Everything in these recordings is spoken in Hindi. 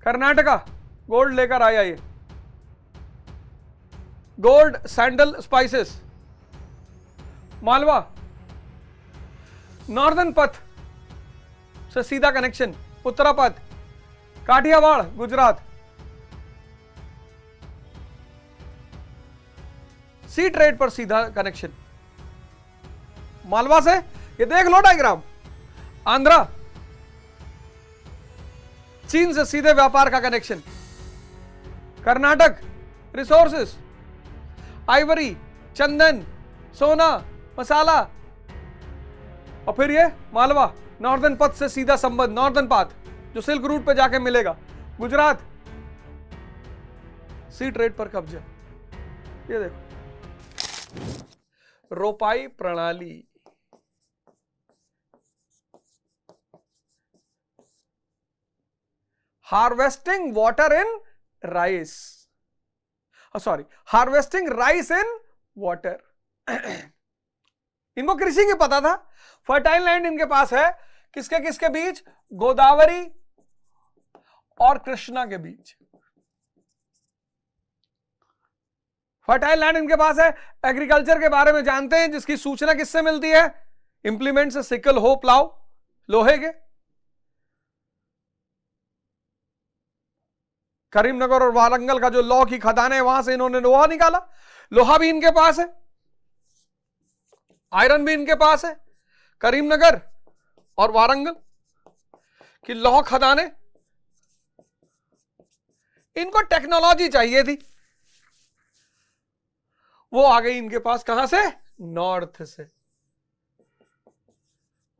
कर्नाटका गोल्ड लेकर आया ये, gold sandal spices. Malwa, northern पथ से सीधा connection, Uttarapath, Kathiawar Gujarat, sea trade पर सीधा कनेक्शन मालवा से। ये देख लो डायग्राम, आंध्रा, चीन से सीधे व्यापार का कनेक्शन, कर्नाटक रिसोर्सेस, आइवरी, चंदन, सोना, मसाला, और फिर ये मालवा नॉर्दर्न पथ से सीधा संबंध, नॉर्दर्न पाथ जो सिल्क रूट पे जाके मिलेगा, गुजरात, सी ट्रेड पर कब्जा। ये देखो रोपाई प्रणाली, harvesting water in rice, sorry harvesting rice in water. इनको कृषि की पता था, फर्टाइल लैंड इनके पास है, किसके किसके बीच, गोदावरी और कृष्णा के बीच फर्टाइल लैंड इनके पास है। एग्रीकल्चर के बारे में जानते हैं, जिसकी सूचना किससे मिलती है, इंप्लीमेंट से, सिकल, हो, प्लाव, लोहे के। करीमनगर और वारंगल का जो लौह की खदान है, वहां से इन्होंने लोहा निकाला। लोहा भी इनके पास है, आयरन भी इनके पास है। करीमनगर और वारंगल की लौह खदानें, इनको टेक्नोलॉजी चाहिए थी, वो आ गई इनके पास, कहां से, नॉर्थ से।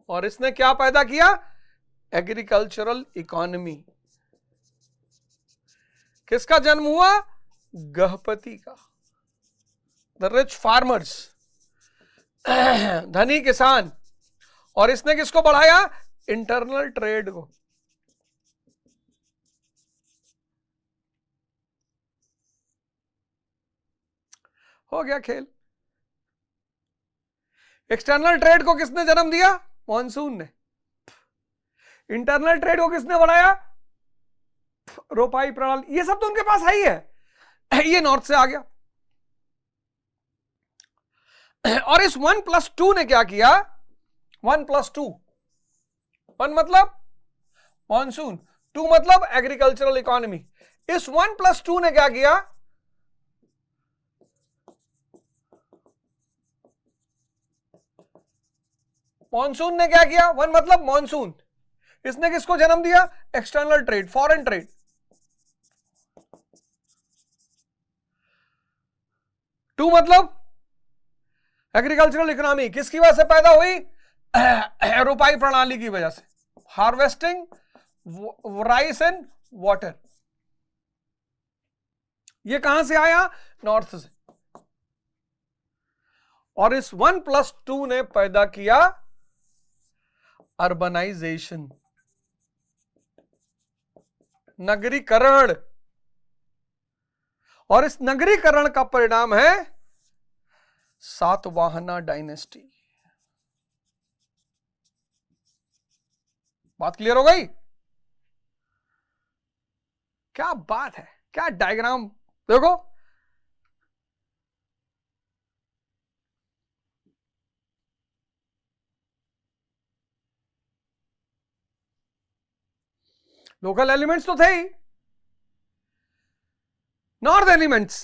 और इसने क्या पैदा किया, एग्रीकल्चरल इकोनॉमी। किसका जन्म हुआ, गहपति का, द रिच फार्मर्स, धनी किसान। और इसने किसको बढ़ाया, इंटरनल ट्रेड को। हो गया खेल। एक्सटर्नल ट्रेड को किसने जन्म दिया, मॉनसून ने। इंटरनल ट्रेड को किसने बढ़ाया, रोपाई प्रणाली। ये सब तो उनके पास है ही है, ये नॉर्थ से आ गया। और इस 1+2 ने क्या किया, 1+2, 1 मतलब मॉनसून, 2 मतलब एग्रीकल्चरल इकोनॉमी। इस 1+2 ने क्या किया, मॉनसून ने क्या किया, 1 मतलब मॉनसून, इसने किसको जन्म दिया, एक्सटर्नल ट्रेड, फॉरेन ट्रेड। 2 मतलब एग्रीकल्चरल इकोनॉमी, किसकी वजह से पैदा हुई, रोपाई प्रणाली की वजह से, हार्वेस्टिंग राइस एंड वाटर। ये कहां से आया, नॉर्थ से। और इस 1+2 ने पैदा किया अर्बनाइजेशन, नगरीकरण। और इस नगरीकरण का परिणाम है सातवाहना डायनेस्टी। बात क्लियर हो गई, क्या बात है, क्या डायग्राम देखो। लोकल एलिमेंट्स तो थे ही, नॉर्थ एलिमेंट्स,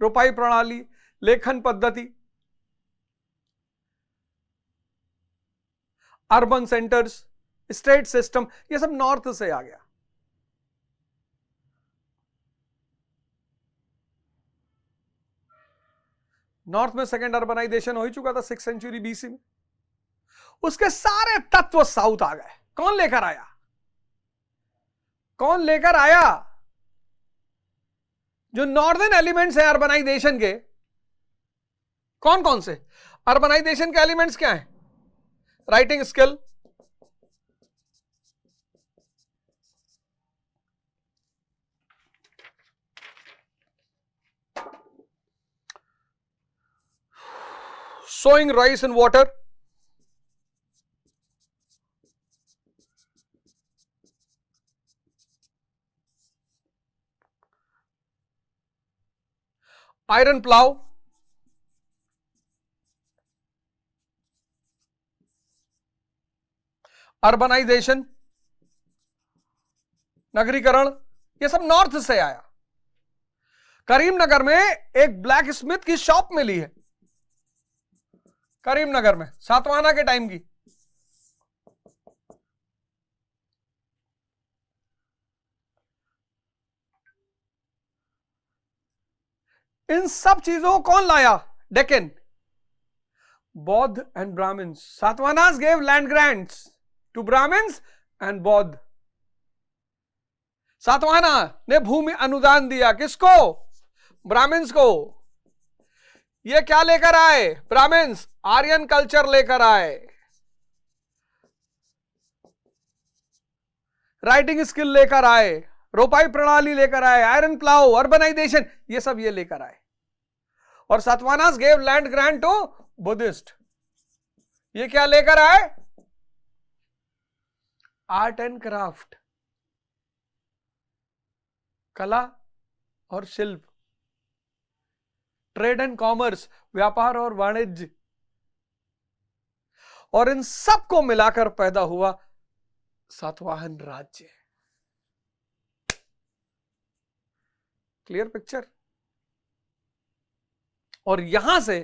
रोपाई प्रणाली, लेखन पद्धति, अर्बन सेंटर्स, स्टेट सिस्टम, ये सब नॉर्थ से आ गया। नॉर्थ में सेकेंड अर्बनाइजेशन हो ही चुका था 6th सेंचुरी BC में। उसके सारे तत्व साउथ आ गए। कौन लेकर आया, कौन लेकर आया, जो नॉर्दर्न एलिमेंट्स हैं अर्बनाइजेशन के, कौन कौन से अर्बनाइजेशन के एलिमेंट्स क्या हैं, writing skill, sowing rice in water, iron plough, urbanisation, नगरीकरण, ये सब नॉर्थ से आया। करीमनगर में एक ब्लैक स्मिथ की शॉप मिली है, करीमनगर में, सातवाहना के टाइम की। इन सब चीजों को कौन लाया? Deccan, Bauddh and Brahmins. Satavahanas gave land grants to Brahmins and Bauddh. Satavahana ने भूमि अनुदान दिया, किसको? ब्राह्मण्स को। ये क्या लेकर आए? ब्राह्मण्स आर्यन कल्चर लेकर आए, राइटिंग स्किल लेकर आए, रोपाई प्रणाली लेकर आए, आयरन प्लाव, अर्बनाइजेशन, ये सब ये लेकर आए। और Satavahanas gave land grant to Buddhist. ये क्या लेकर आए? आर्ट एंड क्राफ्ट, कला और शिल्प, ट्रेड एंड कॉमर्स, व्यापार और वाणिज्य। और इन सबको मिलाकर पैदा हुआ सातवाहन राज्य। Clear picture? और यहां से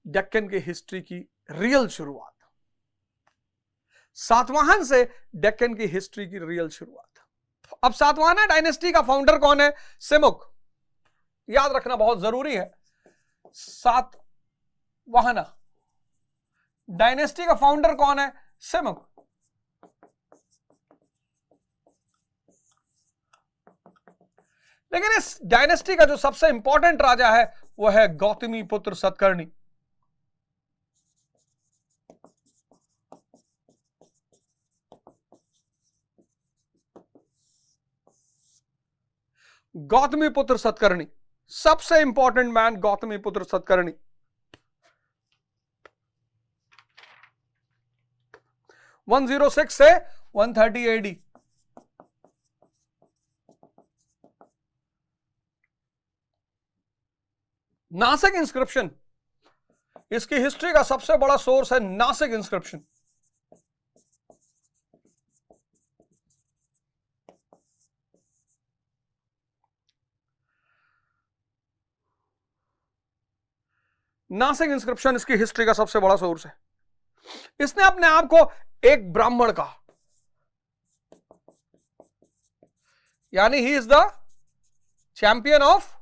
डेक्कन की हिस्ट्री की रियल शुरुआत, सातवाहन से डेक्कन की हिस्ट्री की रियल शुरुआत। अब सातवाहना डायनेस्टी का फाउंडर कौन है? सिमुक। याद रखना बहुत जरूरी है, सातवाहना डायनेस्टी का फाउंडर कौन है? सिमुक। लेकिन इस डायनेस्टी का जो सबसे इंपॉर्टेंट राजा है वो है गौतमी पुत्र सतकर्णी। गौतमी पुत्र सतकर्णी, सबसे इंपॉर्टेंट मैन गौतमी पुत्र सतकर्णी। वन 106 से 130 एडी। नासिक इंस्क्रिप्शन, इसकी हिस्ट्री का सबसे बड़ा सोर्स है नासिक इंस्क्रिप्शन। नासिक इंस्क्रिप्शन इसकी हिस्ट्री का सबसे बड़ा सोर्स है। इसने अपने आप को एक ब्राह्मण कहा, यानी he is the champion of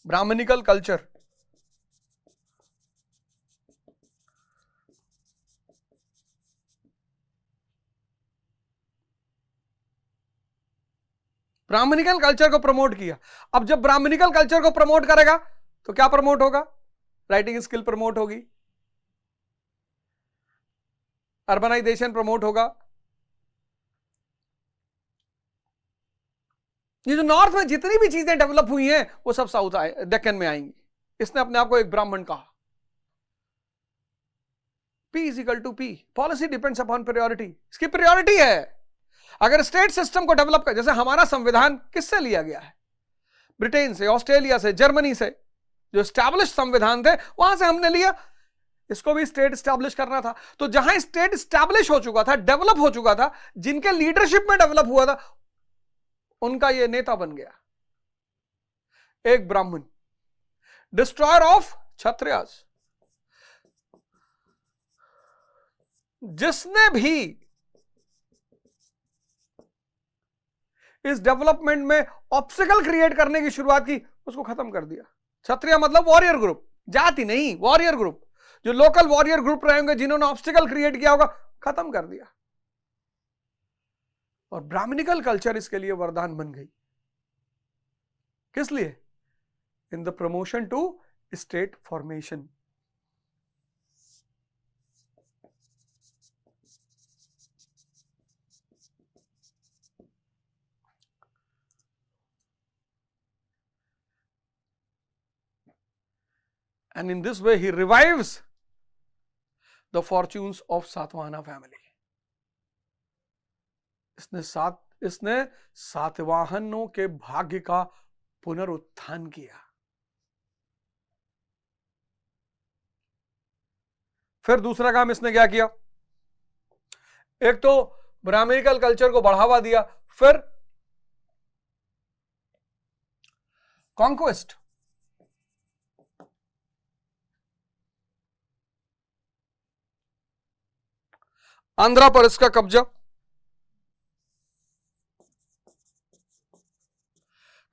brahmanical culture. Brahmanical culture को प्रमोट किया। अब जब ब्राह्मणिकल कल्चर को प्रमोट करेगा तो क्या प्रमोट होगा? राइटिंग स्किल प्रमोट होगी, अर्बनाइजेशन प्रमोट होगा। ये जो नॉर्थ में जितनी भी चीजें डेवलप हुई हैं वो सब साउथ डेक्कन में आएंगी। इसने अपने आप को एक ब्राह्मण कहा। P is equal to P, policy depends upon priority. इसकी प्रायोरिटी है। अगर स्टेट सिस्टम को डेवलप कर, जैसे हमारा संविधान किससे लिया गया है? ब्रिटेन से, ऑस्ट्रेलिया से, जर्मनी से, जो स्टैब्लिश संविधान थे वहां से हमने लिया। इसको भी स्टेट स्टैब्लिश करना था, तो जहां स्टेट स्टैब्लिश हो चुका था, डेवलप हो चुका था, जिनके लीडरशिप में डेवलप हुआ था, उनका ये नेता बन गया एक ब्राह्मण, डिस्ट्रॉयर ऑफ क्षत्रियास। जिसने भी इस डेवलपमेंट में ऑब्स्टिकल क्रिएट करने की शुरुआत की, उसको खत्म कर दिया। क्षत्रिय मतलब वॉरियर ग्रुप, जाति नहीं, वॉरियर ग्रुप। जो लोकल वॉरियर ग्रुप रहे होंगे जिन्होंने ऑब्स्टिकल क्रिएट किया होगा, खत्म कर दिया। और ब्राह्मणिकल कल्चर इसके लिए वरदान बन गई। किस लिए? In the promotion to state formation. And in this way he revives the fortunes of Satvahana family. इसने सातवाहनों के भाग्य का पुनरुत्थान किया। फिर दूसरा काम इसने क्या किया, एक तो ब्राह्मणिकल कल्चर को बढ़ावा दिया, फिर कॉन्क्वेस्ट, आंध्रा पर इसका कब्जा,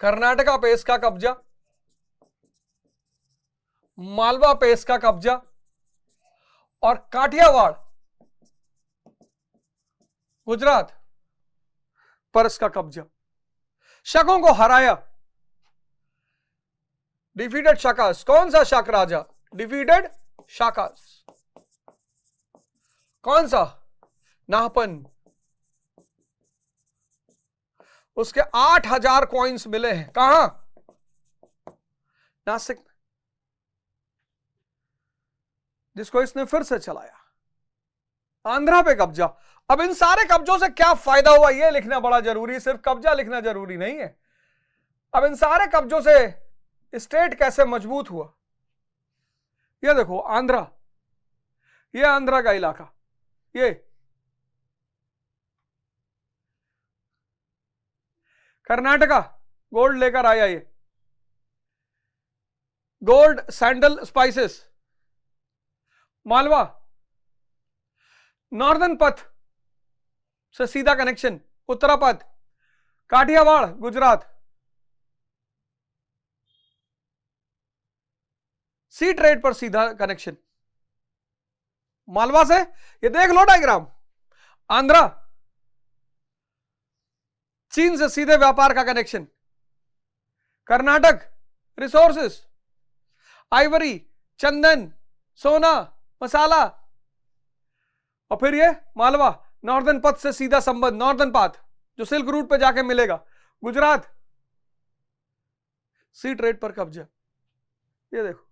कर्नाटका पे इसका कब्जा, मालवा पे इसका कब्जा और काठियावाड़ गुजरात पर इसका कब्जा। शकों को हराया, डिफीटेड शाकास। कौन सा शक राजा? डिफीटेड शाकास। कौन सा? नाहपन। उसके 8,000 कॉइन्स मिले हैं। कहां? नासिक, जिसको इसने फिर से चलाया। आंध्रा पे कब्जा। अब इन सारे कब्जों से क्या फायदा हुआ यह लिखना बड़ा जरूरी है, सिर्फ कब्जा लिखना जरूरी नहीं है। अब इन सारे कब्जों से स्टेट कैसे मजबूत हुआ, ये देखो। आंध्रा, ये आंध्रा का इलाका, ये कर्नाटका गोल्ड लेकर आया, ये gold, sandal, spices. Malwa northern पथ से सीधा connection, Uttarapath, Kathiawar Gujarat, sea trade पर सीधा कनेक्शन मालवा से। ये देख लो डायग्राम। आंध्रा, चीन से सीधे व्यापार का कनेक्शन, कर्नाटक रिसोर्सेस, आइवरी, चंदन, सोना, मसाला, और फिर ये मालवा, नॉर्दर्न पथ से सीधा संबंध, नॉर्दर्न पाथ जो सिल्क रूट पे जाके मिलेगा, गुजरात, सी ट्रेड पर कब्जा। ये देखो,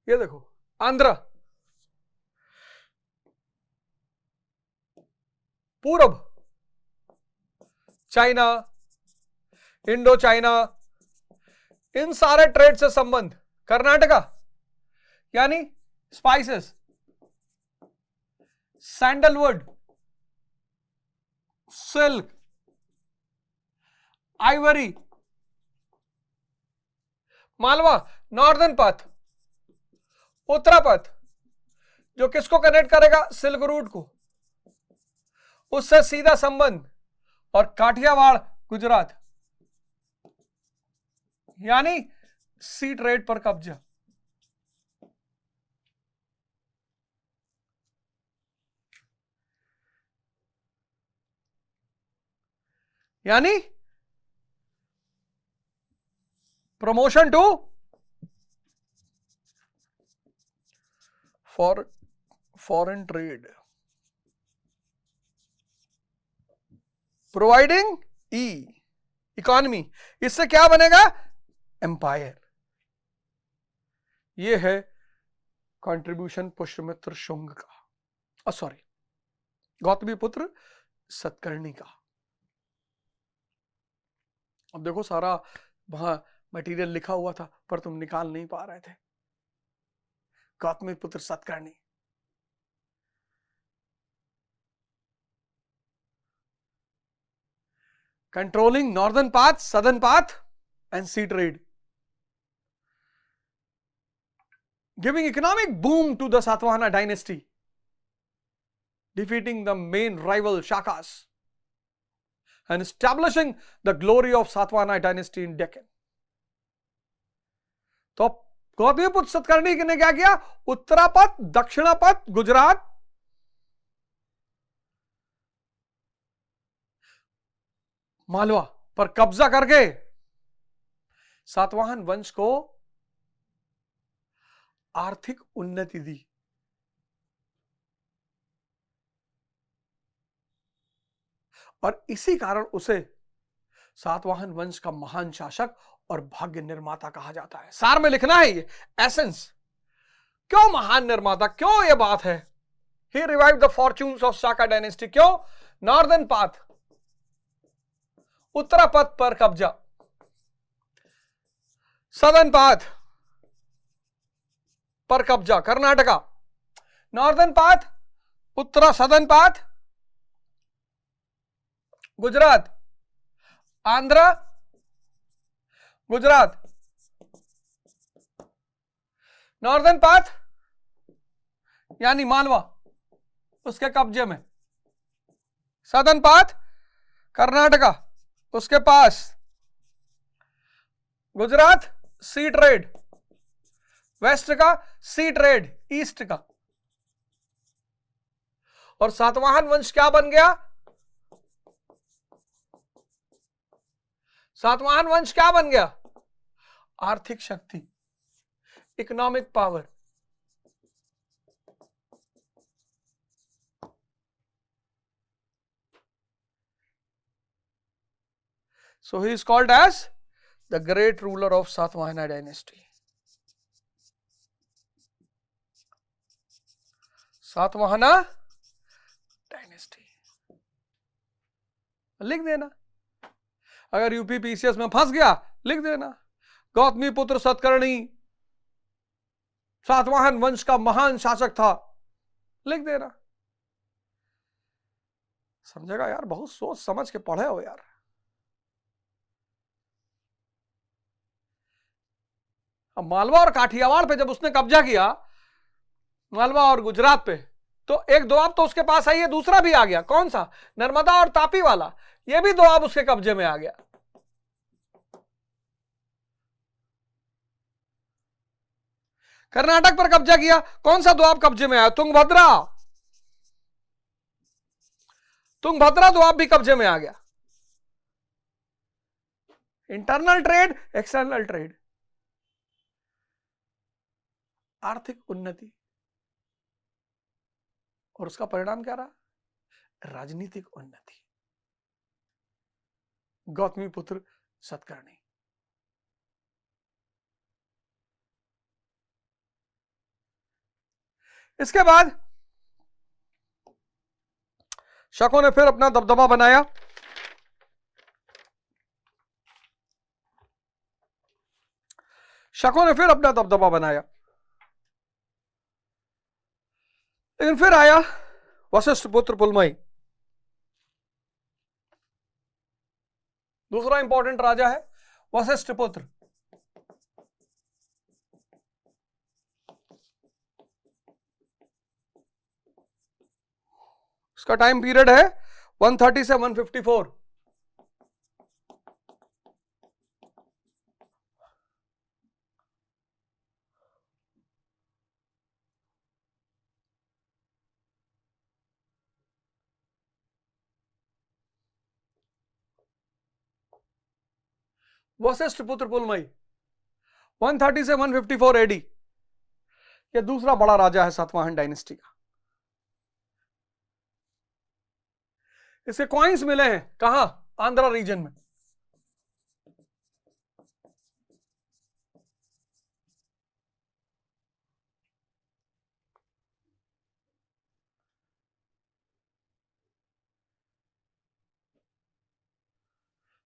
ये देखो आंध्र, पूरब, चाइना, इंडो चाइना, इन सारे ट्रेड से संबंध। कर्नाटका यानी spices, sandalwood, silk, ivory. Malwa northern path, Uttarapatha जो किसको कनेक्ट करेगा? सिल्क रूट को, उससे सीधा संबंध। और काठियावाड़ गुजरात यानी सी ट्रेड पर कब्जा। यानी promotion to foreign trade, providing economy. इससे क्या बनेगा? एम्पायर। यह है कंट्रीब्यूशन पुष्यमित्र शुंग का, सॉरी, गौतमीपुत्र सतकर्णी का। अब देखो सारा वहां मटेरियल लिखा हुआ था पर तुम निकाल नहीं पा रहे थे। Gautamiputra Satakarni, controlling northern path, southern path and sea trade, giving economic boom to the Satvahana dynasty, defeating the main rival Shakas and establishing the glory of Satvahana dynasty in Deccan. तो गौतमीपुत्र सतकर्णी ने क्या किया? उत्तरापथ, दक्षिणापथ, गुजरात, मालवा पर कब्जा करके सातवाहन वंश को आर्थिक उन्नति दी। और इसी कारण उसे सातवाहन वंश का महान शासक और भाग्य निर्माता कहा जाता है। सार में लिखना है ये एसेंस। क्यों महान निर्माता? क्यों ये बात है? He revive the fortunes of Shaka dynasty. क्यों? नॉर्दर्न पाथ, उत्तरापथ पर कब्जा, सदर्न पाथ पर कब्जा Karnataka, northern path Uttara southern path Gujarat, Andhra Gujarat, northern path यानी मालवा उसके कब्जे में, सदर्न पाथ कर्नाटका उसके पास, गुजरात सी ट्रेड, वेस्ट का सी ट्रेड ईस्ट का, और सातवाहन वंश क्या बन गया? सातवाहन वंश क्या बन गया? आर्थिक शक्ति, economic power. So he is called as the great ruler of Satvahana dynasty. Satavahana dynasty लिख देना, अगर यूपी पीसीएस में फंस गया लिख देना, गौतमी पुत्र सतकर्णी सातवाहन वंश का महान शासक था, लिख देना। समझेगा यार, बहुत सोच समझ के पढ़े हो यार। अब मालवा और काठियावाड़ पे जब उसने कब्जा किया, मालवा और गुजरात पे, तो एक दोआब तो उसके पास आई है, दूसरा भी आ गया। कौन सा? नर्मदा और तापी वाला, ये भी दोआब उसके कब्जे में आ गया। कर्नाटक पर कब्जा किया, कौन सा दोआब कब्जे में आया? तुंगभद्रा, तुंगभद्रा दोआब भी कब्जे में आ गया। इंटरनल ट्रेड, एक्सटर्नल ट्रेड, आर्थिक उन्नति, और उसका परिणाम क्या रहा? राजनीतिक उन्नति। गौतमी पुत्र सतकर्णी। इसके बाद शकों ने फिर अपना दबदबा बनाया। शकों ने फिर अपना दबदबा बनाया, लेकिन फिर आया वशिष्ठ पुत्र पुलमई, दूसरा इंपॉर्टेंट राजा है वशिष्ठ पुत्र। उसका टाइम पीरियड है 130 से 154। वशिष्ठ पुत्र पुलमई 130 से 154 एडी, यह दूसरा बड़ा राजा है सातवाहन डायनेस्टी का। इसके कॉइन्स मिले हैं कहां? आंध्रा रीजन में।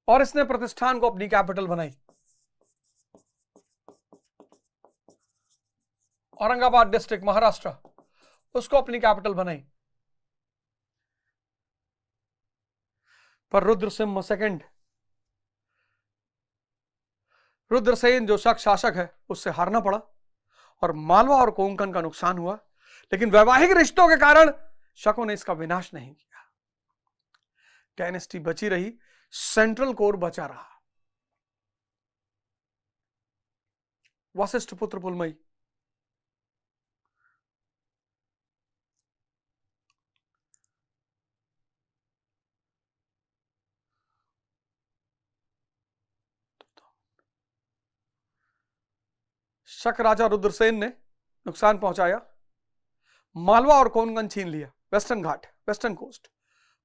और इसने प्रतिष्ठान को अपनी कैपिटल बनाई, औरंगाबाद डिस्ट्रिक्ट महाराष्ट्र, उसको अपनी कैपिटल बनाई। पर रुद्रसिंह सेकंड, रुद्रसेन जो शक शासक है, उससे हारना पड़ा और मालवा और कोंकण का नुकसान हुआ। लेकिन वैवाहिक रिश्तों के कारण शकों ने इसका विनाश नहीं किया। डायनेस्टी बची रही, सेंट्रल कोर बचा रहा। वशिष्ठ पुत्र पुलमई शक राजा रुद्रसेन ने नुकसान पहुंचाया, मालवा और कोंकण छीन लिया, वेस्टर्न घाट, वेस्टर्न कोस्ट।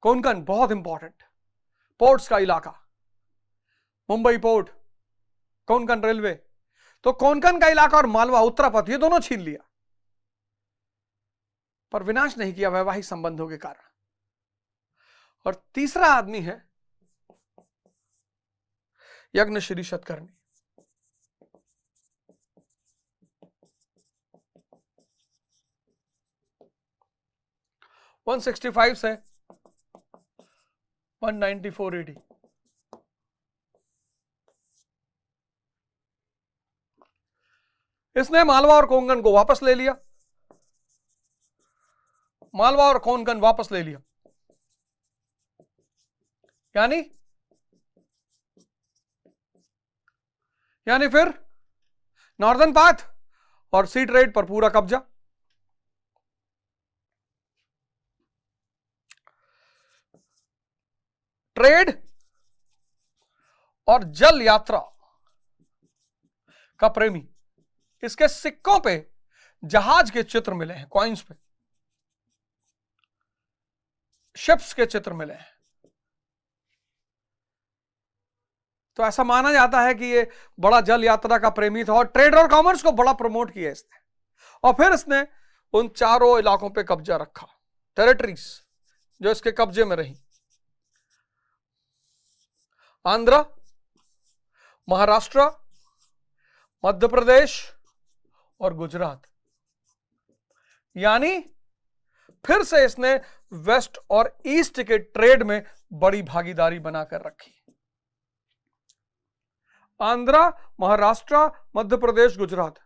कोंकण बहुत इंपॉर्टेंट, पोर्ट्स का इलाका, मुंबई पोर्ट, कोंकण रेलवे, तो कोंकण का इलाका और मालवा उत्तरापथ, ये दोनों छीन लिया, पर विनाश नहीं किया वैवाहिक संबंधों के कारण। और तीसरा आदमी है यज्ञश्री शतकर्णी। 165 से 194 AD। इसने मालवा और कोंकण को वापस ले लिया, मालवा और कोंकण वापस ले लिया, यानी फिर नॉर्दर्न पाथ और सी ट्रेड पर पूरा कब्जा। ट्रेड और जल यात्रा का प्रेमी, इसके सिक्कों पे जहाज के चित्र मिले हैं, कॉइन्स पे शिप्स के चित्र मिले हैं। तो ऐसा माना जाता है कि ये बड़ा जल यात्रा का प्रेमी था और ट्रेड और कॉमर्स को बड़ा प्रमोट किया इसने। और फिर इसने उन चारों इलाकों पे कब्जा रखा, टेरिटरीज जो इसके कब्जे में रही, आंध्र, महाराष्ट्र, मध्य प्रदेश और गुजरात। यानी फिर से इसने वेस्ट और ईस्ट के ट्रेड में बड़ी भागीदारी बनाकर रखी। आंध्र, महाराष्ट्र, मध्य प्रदेश, गुजरात,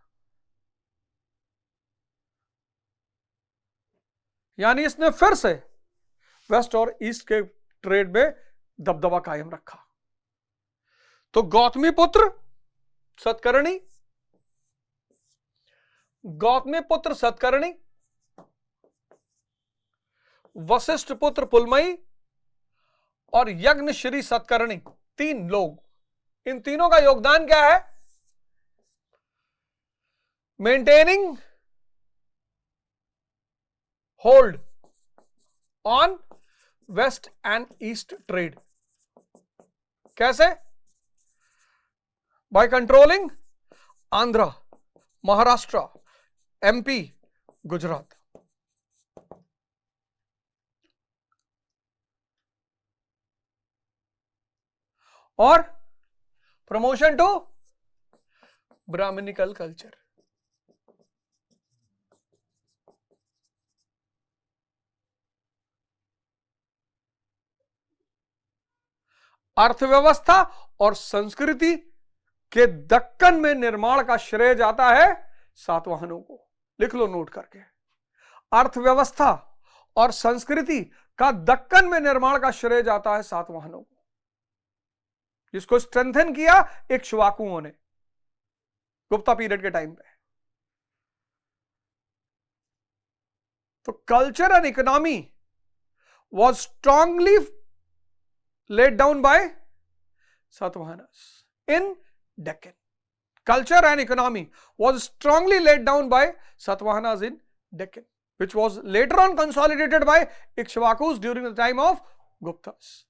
यानी इसने फिर से वेस्ट और ईस्ट के ट्रेड में दबदबा कायम रखा। तो गौतमी पुत्र सतकर्णी, गौतमी पुत्र सतकर्णी, वशिष्ठ पुत्र पुलमई और यज्ञश्री सतकर्णी, तीन लोग, इन तीनों का योगदान क्या है? Maintaining hold on west and east trade. कैसे? By controlling Andhra, Maharashtra, MP, Gujarat. और प्रमोशन टू ब्राह्मणिकल कल्चर। अर्थव्यवस्था और संस्कृति के दक्कन में निर्माण का श्रेय जाता है सातवाहनों को। लिख लो नोट करके, अर्थव्यवस्था और संस्कृति का दक्कन में निर्माण का श्रेय जाता है सातवाहनों को, जिसको स्ट्रेंथन किया इक्ष्वाकुओं ने गुप्ता पीरियड के टाइम पे। तो culture and economy was strongly laid down by Satavahanas in Deccan. Culture and economy was strongly laid down by Satavahanas in Deccan, which was later on consolidated by Ikshvakus during the time of Guptas.